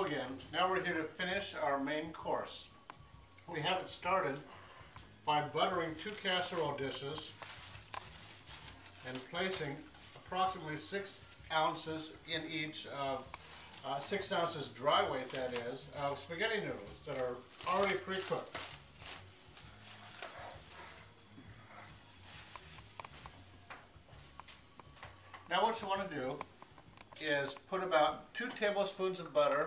Hello again. Now we're here to finish our main course. We have it started by buttering 2 casserole dishes and placing approximately 6 ounces in each of 6 ounces dry weight, that is, of spaghetti noodles that are already pre-cooked. Now what you want to do is put about 2 tablespoons of butter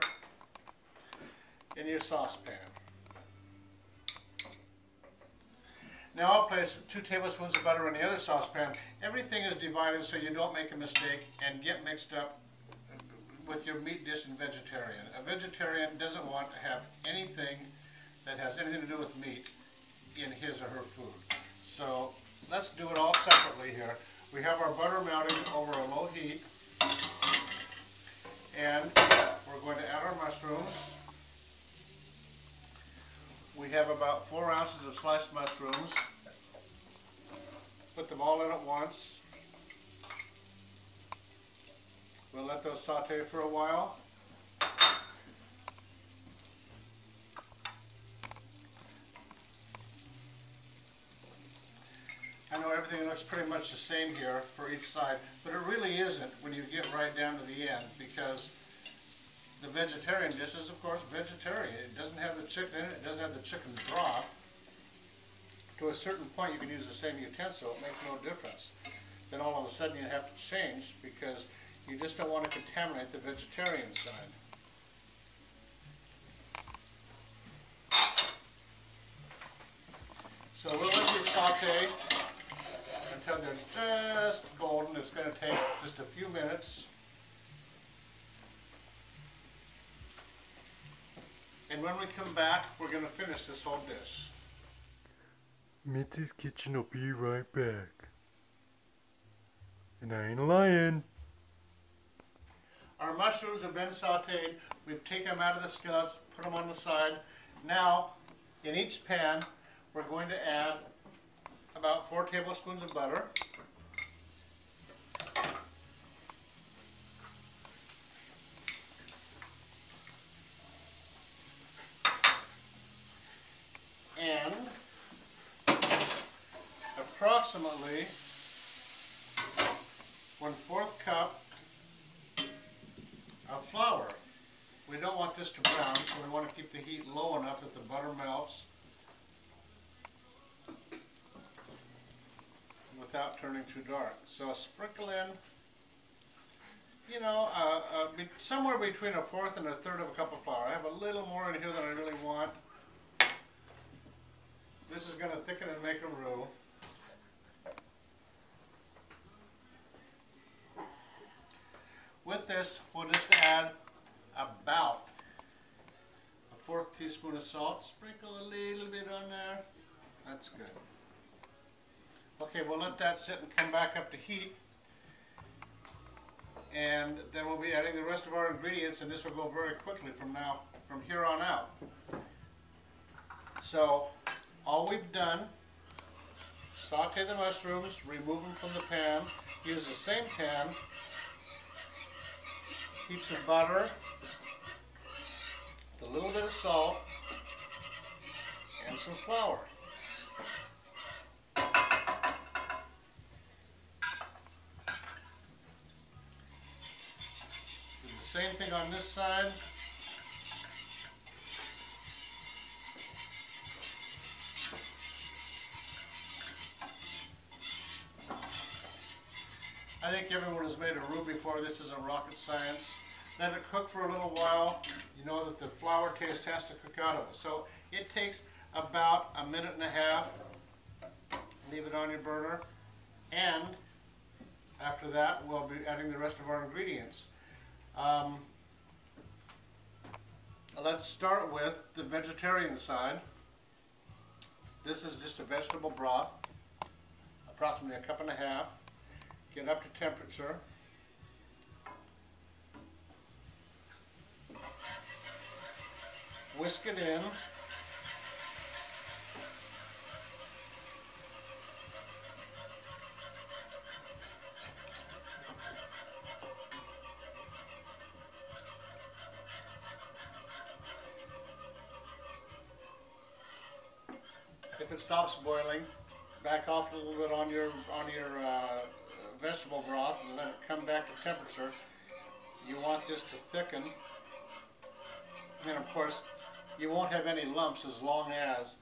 in your saucepan. Now I'll place 2 tablespoons of butter in the other saucepan. Everything is divided so you don't make a mistake and get mixed up with your meat dish and vegetarian. A vegetarian doesn't want to have anything that has anything to do with meat in his or her food. So let's do it all separately here. We have our butter melting over a low heat, and we're going to add our mushrooms. We have about 4 ounces of sliced mushrooms. Put them all in at once. We'll let those saute for a while. I know everything looks pretty much the same here for each side, but it really isn't when you get right down to the end, because the vegetarian dish is, of course, vegetarian. It doesn't have the chicken in it. It doesn't have the chicken broth. To a certain point, you can use the same utensil. It makes no difference. Then all of a sudden, you have to change because you just don't want to contaminate the vegetarian side. So we'll let these saute until they're just golden. It's going to take just a few minutes. And when we come back, we're going to finish this whole dish. Mitzi's kitchen will be right back. And I ain't lying. Our mushrooms have been sauteed. We've taken them out of the skillets, put them on the side. Now, in each pan, we're going to add about 4 tablespoons of butter. And approximately 1/4 cup of flour. We don't want this to brown, so we want to keep the heat low enough that the butter melts without turning too dark. So sprinkle in, you know, somewhere between 1/4 and 1/3 of a cup of flour. I have a little more in here than I really want. This is going to thicken and make a roux. With this, we'll just add about 1/4 teaspoon of salt. Sprinkle a little bit on there. That's good. Okay, we'll let that sit and come back up to heat. And then we'll be adding the rest of our ingredients, and this will go very quickly from here on out. So, all we've done, saute the mushrooms, remove them from the pan, use the same pan, heat some butter, with a little bit of salt, and some flour. Do the same thing on this side. I think everyone has made a roux before. This isn't rocket science. Let it cook for a little while. You know that the flour taste has to cook out of it. So it takes about 1.5 minutes. Leave it on your burner. And after that, we'll be adding the rest of our ingredients. Let's start with the vegetarian side. This is just a vegetable broth, approximately 1.5 cups. Get up to temperature. Whisk it in. If it stops boiling, back off a little bit on your vegetable broth and let it come back to temperature. You want this to thicken, and of course you won't have any lumps as long as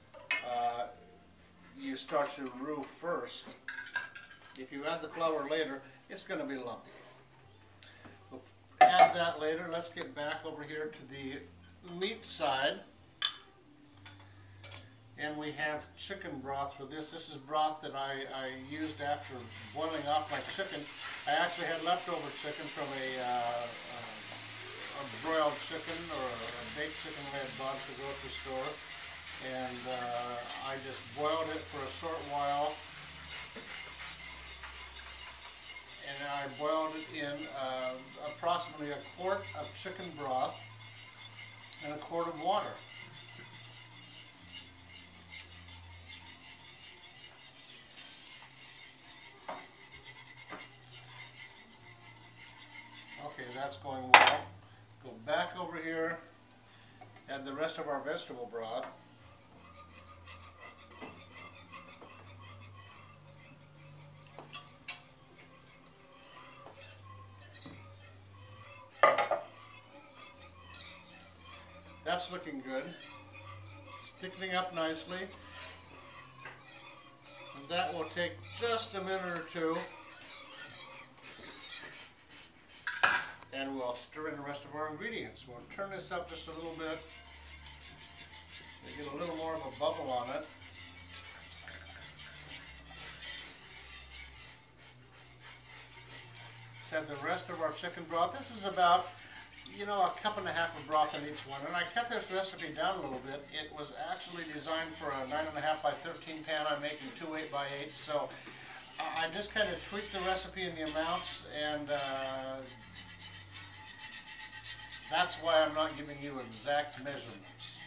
you start your roux first. If you add the flour later, it's going to be lumpy. We'll add that later. Let's get back over here to the meat side. And we have chicken broth for this. This is broth that I used after boiling off my chicken. I actually had leftover chicken from a broiled chicken or a baked chicken I had bought at the grocery store. And I just boiled it for a short while. And I boiled it in approximately a quart of chicken broth and a quart of water. Okay, that's going well. Go back over here, add the rest of our vegetable broth. That's looking good. It's thickening up nicely. And that will take just a minute or two. And we'll stir in the rest of our ingredients. We'll turn this up just a little bit. Get a little more of a bubble on it. Let's add the rest of our chicken broth. This is about, a cup and a half of broth in each one. And I cut this recipe down a little bit. It was actually designed for a 9.5 by 13 pan. I'm making 2 8 by 8. So I just kind of tweaked the recipe in the amounts, and that's why I'm not giving you exact measurements.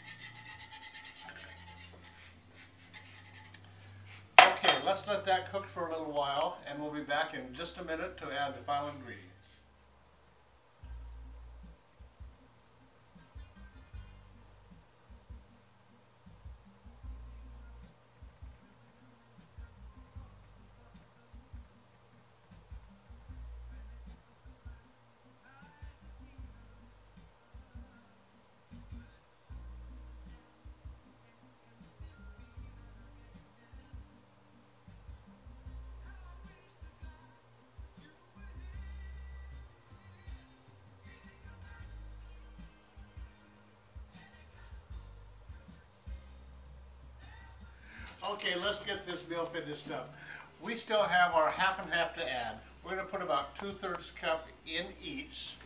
Okay, let's let that cook for a little while, and we'll be back in just a minute to add the final ingredients. Okay, let's get this meal finished up. We still have our half and half to add. We're going to put about 2/3 cup in each.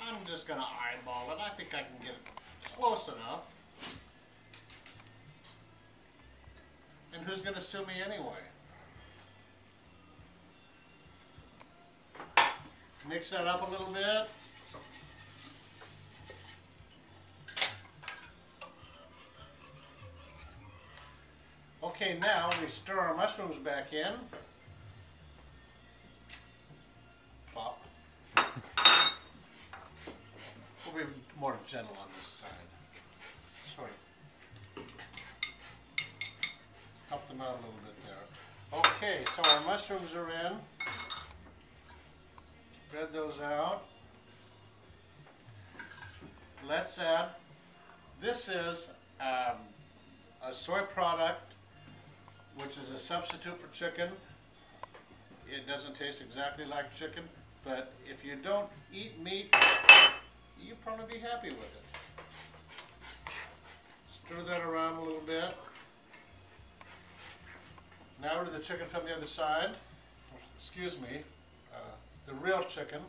I'm just going to eyeball it. I think I can get it close enough. And who's going to sue me anyway? Mix that up a little bit. Okay, now we stir our mushrooms back in. Pop. We'll be more gentle on this side. Sort of help them out a little bit there. Okay, so our mushrooms are in. Spread those out. Let's add, this is a soy product, which is a substitute for chicken. It doesn't taste exactly like chicken, but if you don't eat meat, you'll probably be happy with it. Stir that around a little bit. Now to the chicken from the other side. Excuse me, the real chicken.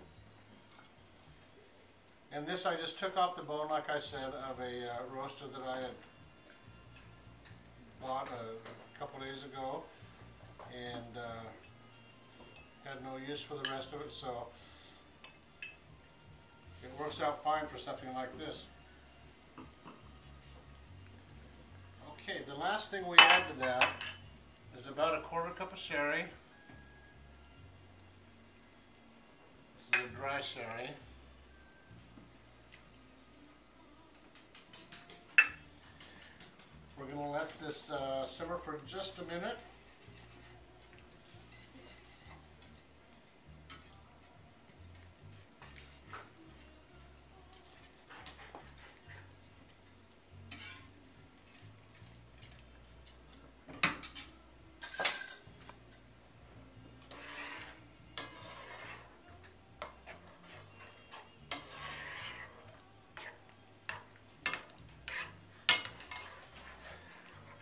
And this I just took off the bone, like I said, of a roaster that I had bought a couple days ago, and had no use for the rest of it, so it works out fine for something like this. Okay, the last thing we add to that is about a 1/4 cup of sherry. This is a dry sherry. We're we're going to let this simmer for just a minute.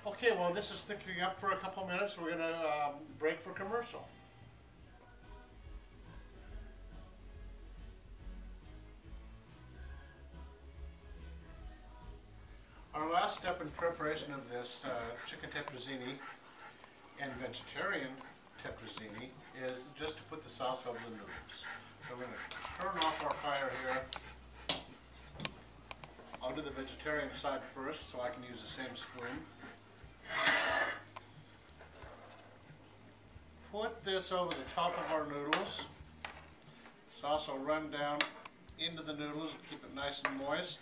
Okay, well this is thickening up for a couple minutes. We're going to break for commercial. Our last step in preparation of this chicken tetrazzini and vegetarian tetrazzini is just to put the sauce over the noodles. So we're going to turn off our fire here. I'll do the vegetarian side first so I can use the same spoon. Put this over the top of our noodles. The sauce will run down into the noodles and keep it nice and moist.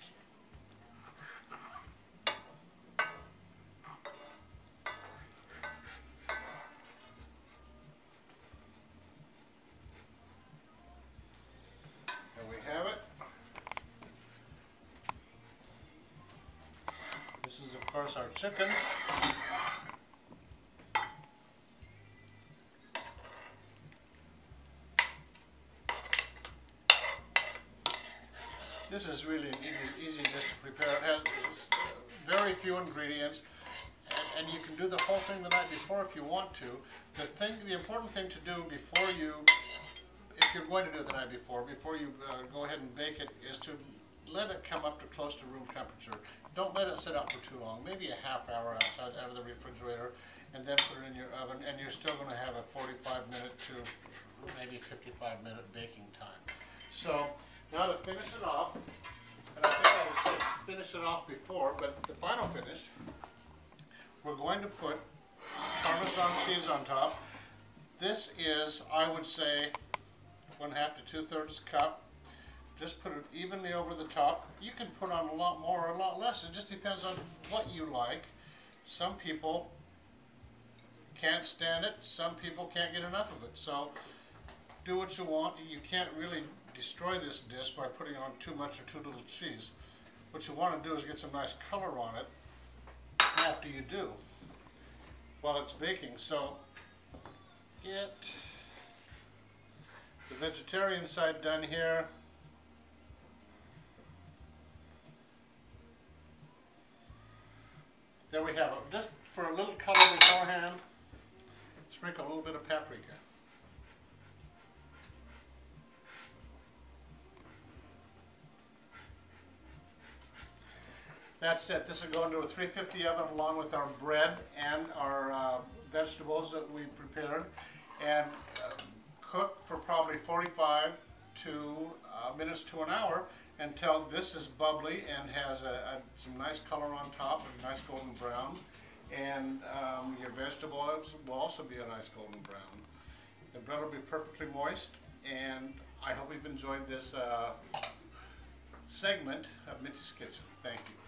There we have it. This is of course our chicken. This is really an easy dish to prepare. It has very few ingredients, and you can do the whole thing the night before if you want to. The important thing to do before you, if you're going to do it the night before you go ahead and bake it, is to let it come up to close to room temperature. Don't let it sit out for too long, maybe a half hour outside out of the refrigerator, and then put it in your oven, and you're still going to have a 45-minute to maybe 55-minute baking time. So now to finish it off, and I think I said finish it off before, but the final finish, we're going to put Parmesan cheese on top. This is, I would say, 1/2 to 2/3 cup. Just put it evenly over the top. You can put on a lot more or a lot less. It just depends on what you like. Some people can't stand it. Some people can't get enough of it. So do what you want. You can't really destroy this dish by putting on too much or too little cheese. What you want to do is get some nice color on it after you do, while it's baking. So get the vegetarian side done here. There we have it. Just for a little color beforehand, sprinkle a little bit of paprika. That's it. This will go into a 350 oven along with our bread and our vegetables that we prepared, and cook for probably 45 minutes to an hour until this is bubbly and has some nice color on top, a nice golden brown, and your vegetables will also be a nice golden brown. The bread will be perfectly moist, and I hope you've enjoyed this segment of Mitzi's Kitchen. Thank you.